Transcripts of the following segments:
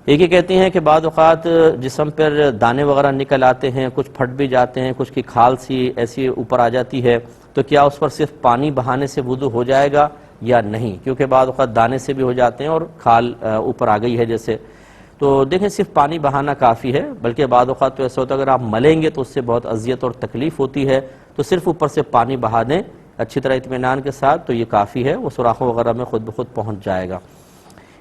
ایک یہ کہتی ہیں کہ بعض اوقات جسم پر دانے وغیرہ نکل آتے ہیں، کچھ پھٹ بھی جاتے ہیں، کچھ کی کھال سی ایسی اوپر آ جاتی ہے، تو کیا اس پر صرف پانی بہانے سے وضو ہو جائے گا یا نہیں؟ کیونکہ بعض اوقات دانے سے بھی ہو جاتے ہیں اور کھال اوپر آ گئی ہے جیسے، تو دیکھیں صرف پانی بہانا کافی ہے، بلکہ بعض اوقات تو ایسا ہوتا ہے اگر آپ ملیں گے تو اس سے بہت اذیت اور تکلیف ہوتی ہے، تو صرف اوپر سے پانی بہا دیں اچھی طرح اطمینان کے ساتھ تو یہ کافی ہے، وہ سوراخوں وغیرہ میں خود بخود پہنچ جائے گا۔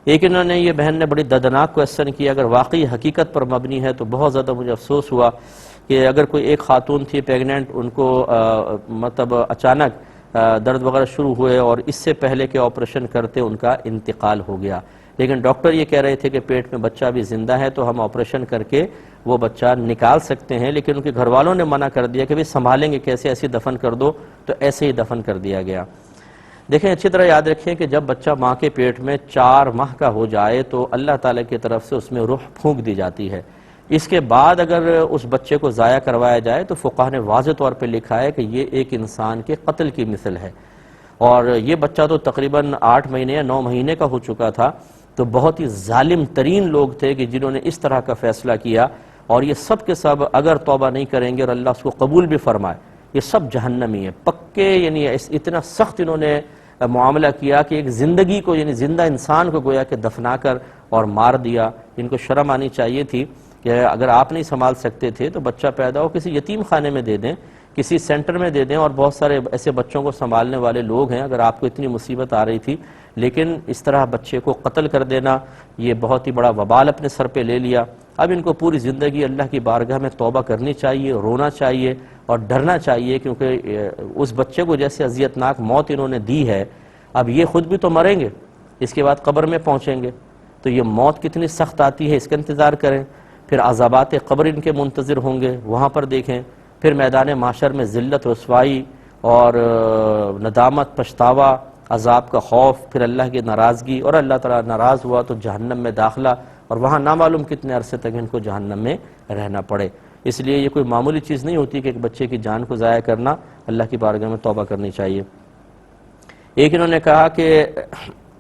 ایک انہوں نے یہ بہن نے بڑی دردناک کویسچن کیا، اگر واقعی حقیقت پر مبنی ہے تو بہت زیادہ مجھے افسوس ہوا کہ اگر کوئی ایک خاتون تھی پیگننٹ، ان کو مطلب اچانک درد وغیرہ شروع ہوئے اور اس سے پہلے کہ آپریشن کرتے ان کا انتقال ہو گیا، لیکن ڈاکٹر یہ کہہ رہے تھے کہ پیٹ میں بچہ بھی زندہ ہے تو ہم آپریشن کر کے وہ بچہ نکال سکتے ہیں، لیکن ان کے گھر والوں نے منع کر دیا کہ بھی سنبھالیں گے کیسے، ایسے دفن کر دو، تو ایسے ہی دفن کر دیا گیا۔ دیکھیں اچھی طرح یاد رکھیں کہ جب بچہ ماں کے پیٹ میں 4 ماہ کا ہو جائے تو اللہ تعالیٰ کی طرف سے اس میں روح پھونک دی جاتی ہے، اس کے بعد اگر اس بچے کو ضائع کروایا جائے تو فقہا نے واضح طور پہ لکھا ہے کہ یہ ایک انسان کے قتل کی مثل ہے، اور یہ بچہ تو تقریباً 8 مہینے یا 9 مہینے کا ہو چکا تھا، تو بہت ہی ظالم ترین لوگ تھے کہ جنہوں نے اس طرح کا فیصلہ کیا، اور یہ سب کے سب اگر توبہ نہیں کریں گے اور اللہ اس کو قبول بھی فرمائے یہ سب جہنمی ہیں پکے، یعنی اتنا سخت انہوں نے معاملہ کیا کہ ایک زندگی کو، یعنی زندہ انسان کو گویا کہ دفنا کر اور مار دیا۔ ان کو شرم آنی چاہیے تھی کہ اگر آپ نہیں سنبھال سکتے تھے تو بچہ پیدا ہو کسی یتیم خانے میں دے دیں، کسی سینٹر میں دے دیں، اور بہت سارے ایسے بچوں کو سنبھالنے والے لوگ ہیں، اگر آپ کو اتنی مصیبت آ رہی تھی، لیکن اس طرح بچے کو قتل کر دینا یہ بہت ہی بڑا وبال اپنے سر پہ لے لیا۔ اب ان کو پوری زندگی اللہ کی بارگاہ میں توبہ کرنی چاہیے، رونا چاہیے اور ڈرنا چاہیے، کیونکہ اس بچے کو جیسے اذیتناک موت انہوں نے دی ہے، اب یہ خود بھی تو مریں گے، اس کے بعد قبر میں پہنچیں گے، تو یہ موت کتنی سخت آتی ہے اس کا انتظار کریں، پھر عذابات قبر ان کے منتظر ہوں گے، وہاں پر دیکھیں، پھر میدان محشر میں ذلت، رسوائی اور ندامت، پچھتاوا، عذاب کا خوف، پھر اللہ کی ناراضگی، اور اللہ تعالیٰ ناراض ہوا تو جہنم میں داخلہ، اور وہاں نامعلوم کتنے عرصے تک ان کو جہنم میں رہنا پڑے۔ اس لیے یہ کوئی معمولی چیز نہیں ہوتی کہ ایک بچے کی جان کو ضائع کرنا، اللہ کی بارگاہ میں توبہ کرنی چاہیے۔ ایک انہوں نے کہا کہ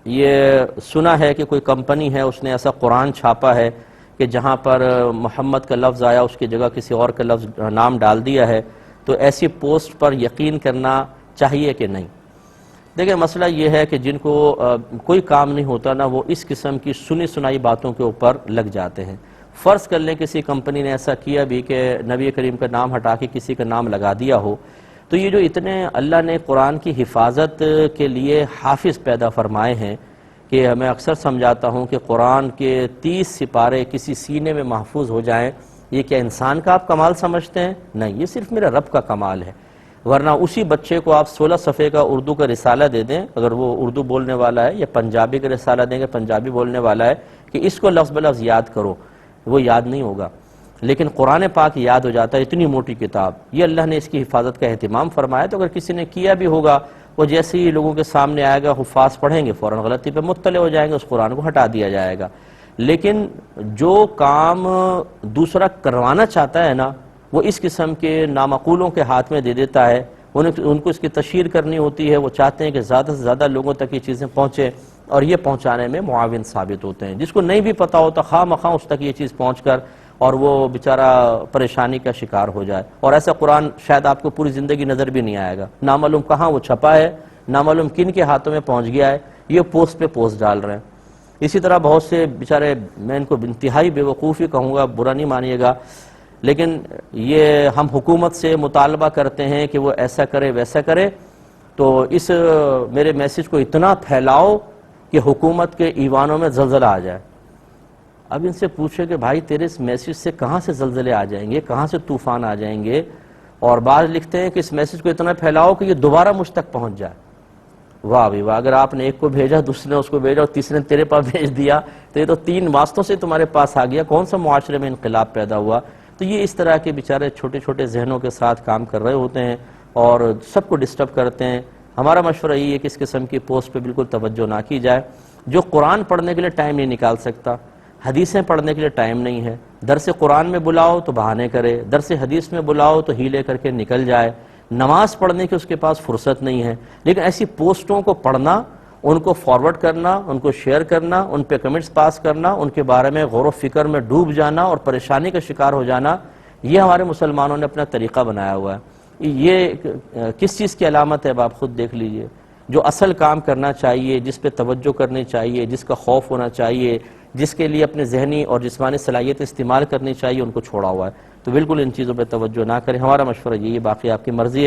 یہ سنا ہے کہ کوئی کمپنی ہے اس نے ایسا قرآن چھاپا ہے کہ جہاں پر محمد کا لفظ آیا اس کی جگہ کسی اور کا لفظ نام ڈال دیا ہے، تو ایسی پوسٹ پر یقین کرنا چاہیے کہ نہیں؟ دیکھیں مسئلہ یہ ہے کہ جن کو کوئی کام نہیں ہوتا نا، وہ اس قسم کی سنی سنائی باتوں کے اوپر لگ جاتے ہیں۔ فرض کر لیں کسی کمپنی نے ایسا کیا بھی کہ نبی کریم کا نام ہٹا کے کسی کا نام لگا دیا ہو، تو یہ جو اتنے اللہ نے قرآن کی حفاظت کے لیے حافظ پیدا فرمائے ہیں، کہ میں اکثر سمجھاتا ہوں کہ قرآن کے 30 سپارے کسی سینے میں محفوظ ہو جائیں، یہ کیا انسان کا آپ کمال سمجھتے ہیں؟ نہیں، یہ صرف میرے رب کا کمال ہے، ورنہ اسی بچے کو آپ 16 صفحے کا اردو کا رسالہ دے دیں، اگر وہ اردو بولنے والا ہے، یا پنجابی کا رسالہ دیں گے پنجابی بولنے والا ہے، کہ اس کو لفظ بلفظ یاد کرو، وہ یاد نہیں ہوگا، لیکن قرآن پاک یاد ہو جاتا ہے، اتنی موٹی کتاب، یہ اللہ نے اس کی حفاظت کا اہتمام فرمایا، تو اگر کسی نے کیا بھی ہوگا، وہ جیسے ہی لوگوں کے سامنے آئے گا، حفاظ پڑھیں گے، فوراً غلطی پہ مطلع ہو جائیں گے، اس قرآن کو ہٹا دیا جائے گا۔ لیکن جو کام دوسرا کروانا چاہتا ہے نا، وہ اس قسم کے نامعقولوں کے ہاتھ میں دے دیتا ہے، ان کو اس کی تشہیر کرنی ہوتی ہے، وہ چاہتے ہیں کہ زیادہ سے زیادہ لوگوں تک یہ چیزیں پہنچیں، اور یہ پہنچانے میں معاون ثابت ہوتے ہیں۔ جس کو نہیں بھی پتا ہوتا، خواہ مخواہ اس تک یہ چیز پہنچ کر اور وہ بیچارہ پریشانی کا شکار ہو جائے، اور ایسا قرآن شاید آپ کو پوری زندگی نظر بھی نہیں آئے گا، نامعلوم کہاں وہ چھپا ہے، نامعلوم کن کے ہاتھوں میں پہنچ گیا ہے، یہ پوسٹ پہ پوسٹ ڈال رہے ہیں۔ اسی طرح بہت سے بیچارے، میں ان کو انتہائی بے وقوفی کہوں گا، برا نہیں مانیے گا، لیکن یہ ہم حکومت سے مطالبہ کرتے ہیں کہ وہ ایسا کرے ویسا کرے، تو اس میرے میسج کو اتنا پھیلاؤ کہ حکومت کے ایوانوں میں زلزلہ آ جائے۔ اب ان سے پوچھے کہ بھائی تیرے اس میسج سے کہاں سے زلزلے آ جائیں گے، کہاں سے طوفان آ جائیں گے، اور بعض لکھتے ہیں کہ اس میسج کو اتنا پھیلاؤ کہ یہ دوبارہ مجھ تک پہنچ جائے۔ واہ بھی واہ، اگر آپ نے ایک کو بھیجا، دوسرے نے اس کو بھیجا، اور تیسرے نے تیرے پاس بھیج دیا، تو یہ تو 3 واسطوں سے تمہارے پاس آ گیا، کون سا معاشرے میں انقلاب پیدا ہوا؟ تو یہ اس طرح کے بیچارے چھوٹے چھوٹے ذہنوں کے ساتھ کام کر رہے ہوتے ہیں اور سب کو ڈسٹرب کرتے ہیں۔ ہمارا مشورہ یہ ہے کہ اس قسم کی پوسٹ پہ بالکل توجہ نہ کی جائے۔ جو قرآن پڑھنے کے لیے ٹائم نہیں نکال سکتا، حدیثیں پڑھنے کے لیے ٹائم نہیں ہے، درس قرآن میں بلاؤ تو بہانے کرے، درس حدیث میں بلاؤ تو ہیلے کر کے نکل جائے، نماز پڑھنے کی اس کے پاس فرصت نہیں ہے، لیکن ایسی پوسٹوں کو پڑھنا ان کو فارورڈ کرنا، ان کو شیئر کرنا، ان پہ کمنٹس پاس کرنا، ان کے بارے میں غور و فکر میں ڈوب جانا اور پریشانی کا شکار ہو جانا، یہ ہمارے مسلمانوں نے اپنا طریقہ بنایا ہوا ہے۔ یہ کس چیز کی علامت ہے؟ اب آپ خود دیکھ لیجئے۔ جو اصل کام کرنا چاہیے، جس پہ توجہ کرنی چاہیے، جس کا خوف ہونا چاہیے، جس کے لیے اپنے ذہنی اور جسمانی صلاحیت استعمال کرنی چاہیے، ان کو چھوڑا ہوا ہے۔ تو بالکل ان چیزوں پہ توجہ نہ کریں، ہمارا مشورہ یہی ہے، باقی آپ کی مرضی ہے۔